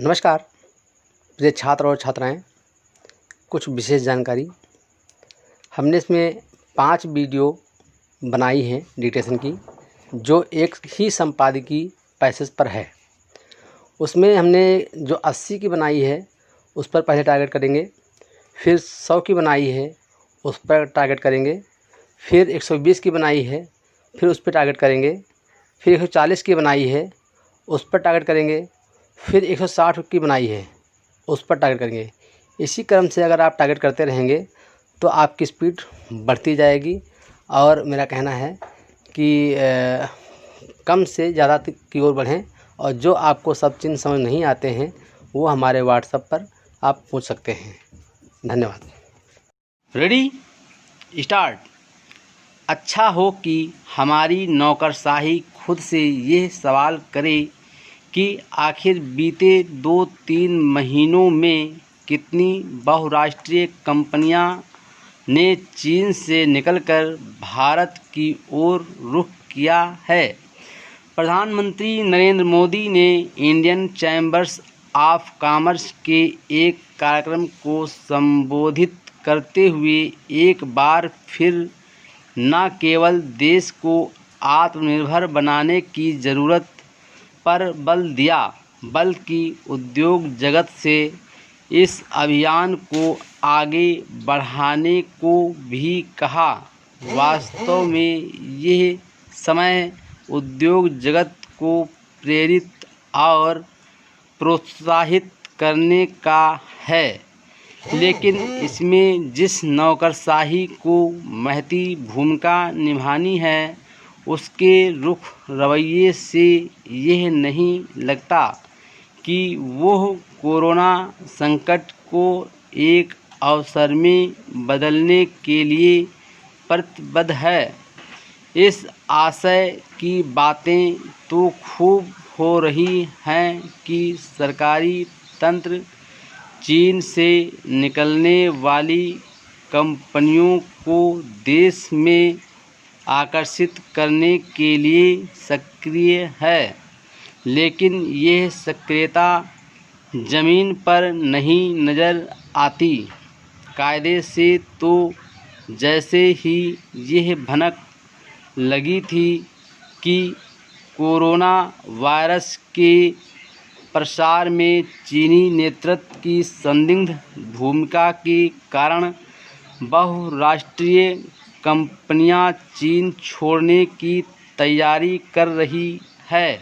नमस्कार प्रिय छात्र और छात्राएं, कुछ विशेष जानकारी हमने इसमें 5 वीडियो बनाई हैं डिक्टेशन की, जो एक ही संपादकीय पैसेज पर है। उसमें हमने जो 80 की बनाई है उस पर पहले टारगेट करेंगे, फिर 100 की बनाई है उस पर टारगेट करेंगे, फिर 120 की बनाई है फिर उस पर टारगेट करेंगे, फिर 140 की बनाई है उस पर टारगेट करेंगे, फिर 160 की बनाई है उस पर टारगेट करेंगे। इसी क्रम से अगर आप टारगेट करते रहेंगे तो आपकी स्पीड बढ़ती जाएगी। और मेरा कहना है कि कम से ज़्यादा की ओर बढ़ें, और जो आपको सब चिन्ह समझ नहीं आते हैं वो हमारे व्हाट्सएप पर आप पूछ सकते हैं। धन्यवाद। Ready start. अच्छा हो कि हमारी नौकरशाही खुद से ये सवाल करे कि आखिर बीते 2-3 महीनों में कितनी बहुराष्ट्रीय कंपनियां ने चीन से निकलकर भारत की ओर रुख किया है। प्रधानमंत्री नरेंद्र मोदी ने इंडियन चैम्बर्स ऑफ कॉमर्स के एक कार्यक्रम को संबोधित करते हुए एक बार फिर न केवल देश को आत्मनिर्भर बनाने की ज़रूरत पर बल दिया, बल्कि उद्योग जगत से इस अभियान को आगे बढ़ाने को भी कहा। वास्तव में यह समय उद्योग जगत को प्रेरित और प्रोत्साहित करने का है, लेकिन इसमें जिस नौकरशाही को महती भूमिका निभानी है उसके रुख रवैये से यह नहीं लगता कि वह कोरोना संकट को एक अवसर में बदलने के लिए प्रतिबद्ध है। इस आशय की बातें तो खूब हो रही हैं कि सरकारी तंत्र चीन से निकलने वाली कंपनियों को देश में आकर्षित करने के लिए सक्रिय है, लेकिन यह सक्रियता ज़मीन पर नहीं नज़र आती। कायदे से तो जैसे ही यह भनक लगी थी कि कोरोना वायरस के प्रसार में चीनी नेतृत्व की संदिग्ध भूमिका के कारण बहुराष्ट्रीय कंपनियां चीन छोड़ने की तैयारी कर रही है,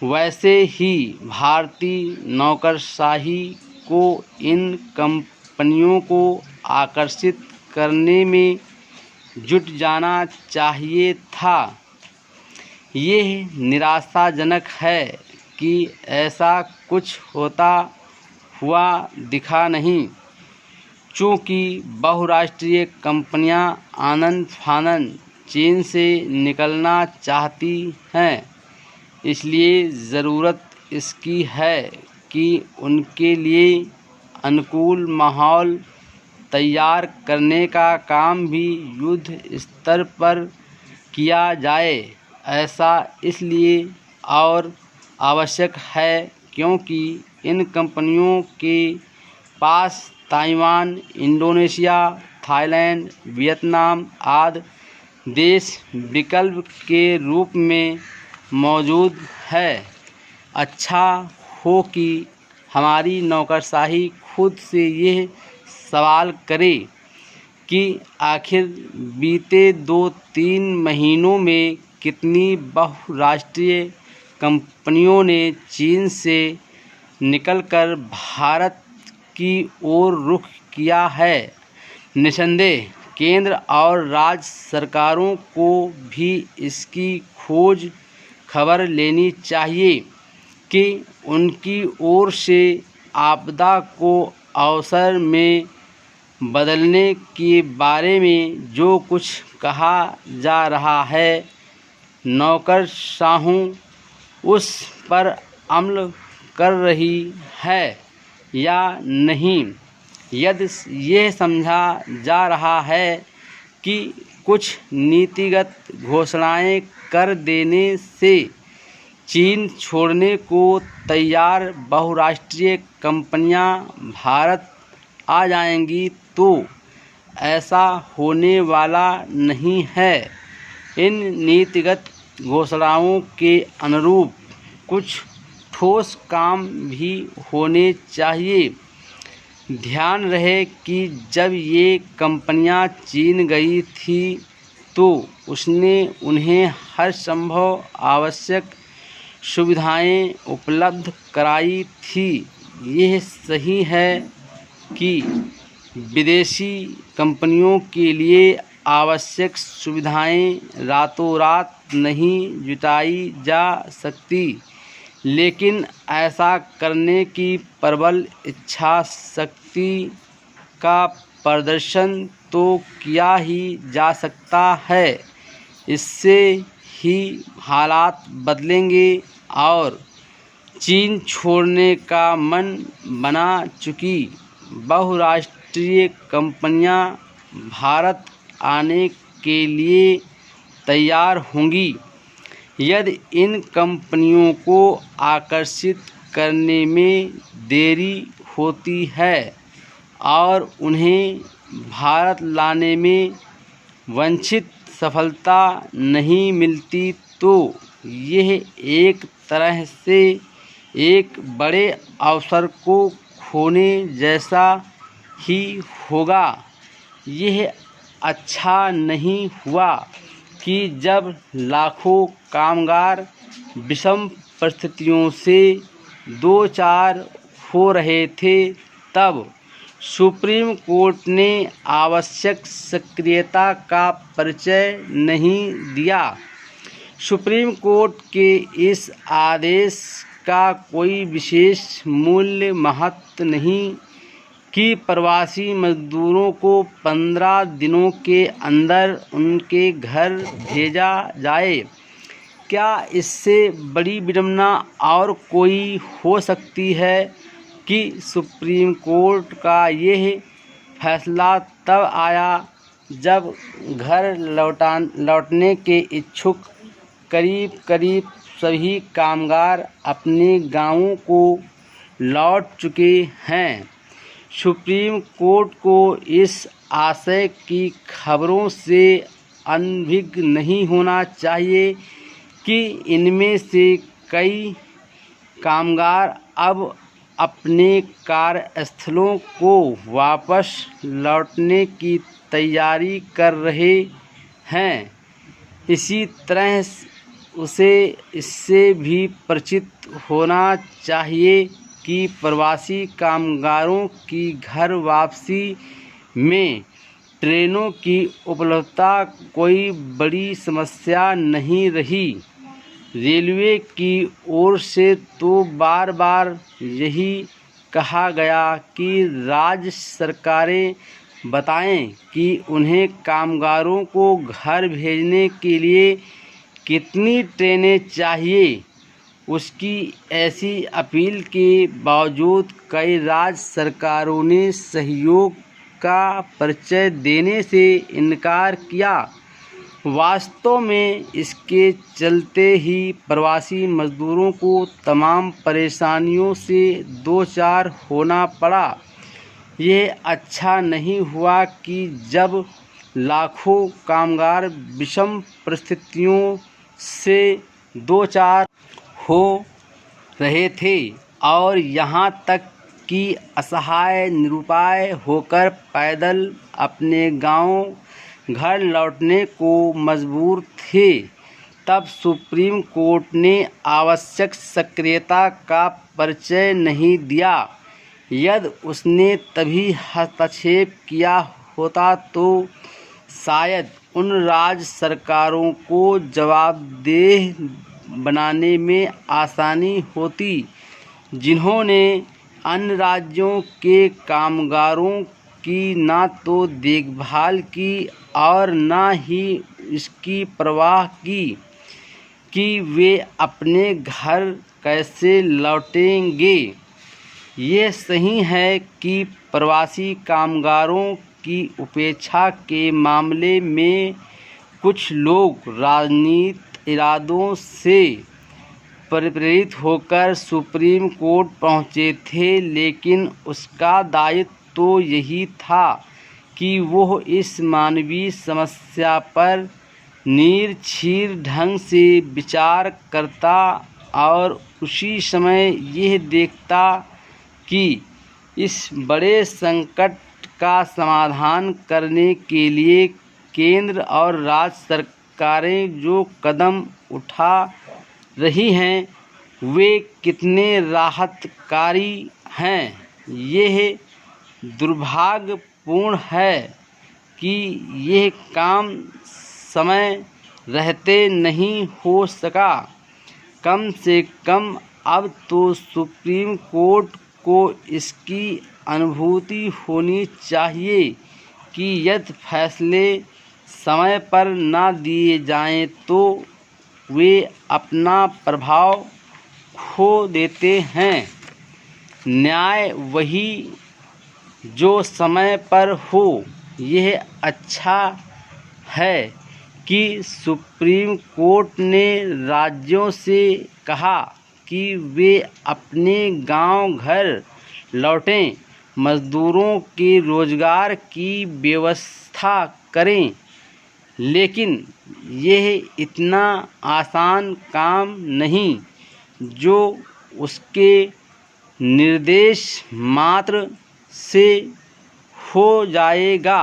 वैसे ही भारतीय नौकरशाही को इन कंपनियों को आकर्षित करने में जुट जाना चाहिए था। यह निराशाजनक है कि ऐसा कुछ होता हुआ दिखा नहीं। चूँकि बहुराष्ट्रीय कंपनियां आनन फानन चीन से निकलना चाहती हैं, इसलिए ज़रूरत इसकी है कि उनके लिए अनुकूल माहौल तैयार करने का काम भी युद्ध स्तर पर किया जाए। ऐसा इसलिए और आवश्यक है क्योंकि इन कंपनियों के पास ताइवान, इंडोनेशिया, थाईलैंड, वियतनाम आदि देश विकल्प के रूप में मौजूद है। अच्छा हो कि हमारी नौकरशाही खुद से यह सवाल करे कि आखिर बीते 2-3 महीनों में कितनी बहुराष्ट्रीय कंपनियों ने चीन से निकलकर भारत की ओर रुख किया है। निसंदेह केंद्र और राज्य सरकारों को भी इसकी खोज खबर लेनी चाहिए कि उनकी ओर से आपदा को अवसर में बदलने के बारे में जो कुछ कहा जा रहा है, नौकरशाहों उस पर अमल कर रही है या नहीं। यदि यह समझा जा रहा है कि कुछ नीतिगत घोषणाएं कर देने से चीन छोड़ने को तैयार बहुराष्ट्रीय कंपनियां भारत आ जाएंगी तो ऐसा होने वाला नहीं है। इन नीतिगत घोषणाओं के अनुरूप कुछ ठोस काम भी होने चाहिए। ध्यान रहे कि जब ये कंपनियां चीन गई थी तो उसने उन्हें हर संभव आवश्यक सुविधाएं उपलब्ध कराई थी। यह सही है कि विदेशी कंपनियों के लिए आवश्यक सुविधाएं रातों रात नहीं जुटाई जा सकती, लेकिन ऐसा करने की प्रबल इच्छा शक्ति का प्रदर्शन तो किया ही जा सकता है। इससे ही हालात बदलेंगे और चीन छोड़ने का मन बना चुकी बहुराष्ट्रीय कंपनियां भारत आने के लिए तैयार होंगी। यदि इन कंपनियों को आकर्षित करने में देरी होती है और उन्हें भारत लाने में वांछित सफलता नहीं मिलती तो यह एक तरह से एक बड़े अवसर को खोने जैसा ही होगा। यह अच्छा नहीं हुआ कि जब लाखों कामगार विषम परिस्थितियों से दो चार हो रहे थे, तब सुप्रीम कोर्ट ने आवश्यक सक्रियता का परिचय नहीं दिया। सुप्रीम कोर्ट के इस आदेश का कोई विशेष मूल्य महत्व नहीं कि प्रवासी मजदूरों को 15 दिनों के अंदर उनके घर भेजा जाए। क्या इससे बड़ी विडंबना और कोई हो सकती है कि सुप्रीम कोर्ट का यह फैसला तब आया जब घर लौटने के इच्छुक करीब करीब सभी कामगार अपने गांवों को लौट चुके हैं। सुप्रीम कोर्ट को इस आशय की खबरों से अनभिज्ञ नहीं होना चाहिए कि इनमें से कई कामगार अब अपने कार्यस्थलों को वापस लौटने की तैयारी कर रहे हैं। इसी तरह उसे इससे भी परिचित होना चाहिए कि प्रवासी कामगारों की घर वापसी में ट्रेनों की उपलब्धता कोई बड़ी समस्या नहीं रही। रेलवे की ओर से तो बार बार यही कहा गया कि राज्य सरकारें बताएं कि उन्हें कामगारों को घर भेजने के लिए कितनी ट्रेनें चाहिए। उसकी ऐसी अपील के बावजूद कई राज्य सरकारों ने सहयोग का परिचय देने से इनकार किया। वास्तव में इसके चलते ही प्रवासी मजदूरों को तमाम परेशानियों से दो चार होना पड़ा। यह अच्छा नहीं हुआ कि जब लाखों कामगार विषम परिस्थितियों से दो चार हो रहे थे और यहाँ तक कि असहाय निरुपाय होकर पैदल अपने गांव घर लौटने को मजबूर थे, तब सुप्रीम कोर्ट ने आवश्यक सक्रियता का परिचय नहीं दिया। यदि उसने तभी हस्तक्षेप किया होता तो शायद उन राज्य सरकारों को जवाबदेह बनाने में आसानी होती जिन्होंने अन्य राज्यों के कामगारों की न तो देखभाल की और न ही इसकी परवाह की कि वे अपने घर कैसे लौटेंगे। ये सही है कि प्रवासी कामगारों की उपेक्षा के मामले में कुछ लोग राजनीतिक इरादों से प्रेरित होकर सुप्रीम कोर्ट पहुंचे थे, लेकिन उसका दायित्व तो यही था कि वह इस मानवीय समस्या पर निरक्षीर ढंग से विचार करता और उसी समय यह देखता कि इस बड़े संकट का समाधान करने के लिए केंद्र और राज्य सरकारें जो कदम उठा रही हैं वे कितने राहतकारी हैं। यह दुर्भाग्यपूर्ण है कि यह काम समय रहते नहीं हो सका। कम से कम अब तो सुप्रीम कोर्ट को इसकी अनुभूति होनी चाहिए कि यदि फैसले समय पर न दिए जाएं तो वे अपना प्रभाव खो देते हैं। न्याय वही जो समय पर हो। यह अच्छा है कि सुप्रीम कोर्ट ने राज्यों से कहा कि वे अपने गांव घर लौटें मजदूरों के रोजगार की व्यवस्था करें, लेकिन यह इतना आसान काम नहीं जो उसके निर्देश मात्र से हो जाएगा।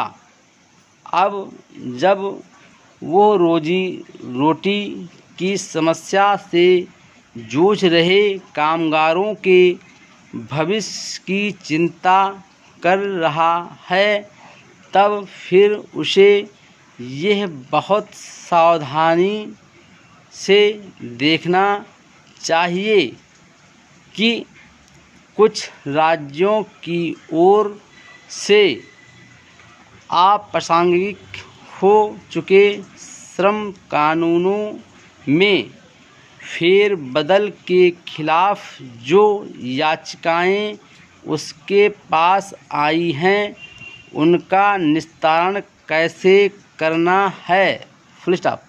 अब जब वो रोजी रोटी की समस्या से जूझ रहे कामगारों के भविष्य की चिंता कर रहा है, तब फिर उसे यह बहुत सावधानी से देखना चाहिए कि कुछ राज्यों की ओर से अप्रासंगिक हो चुके श्रम कानूनों में फेरबदल के खिलाफ जो याचिकाएं उसके पास आई हैं उनका निस्तारण कैसे करना है। Full stop.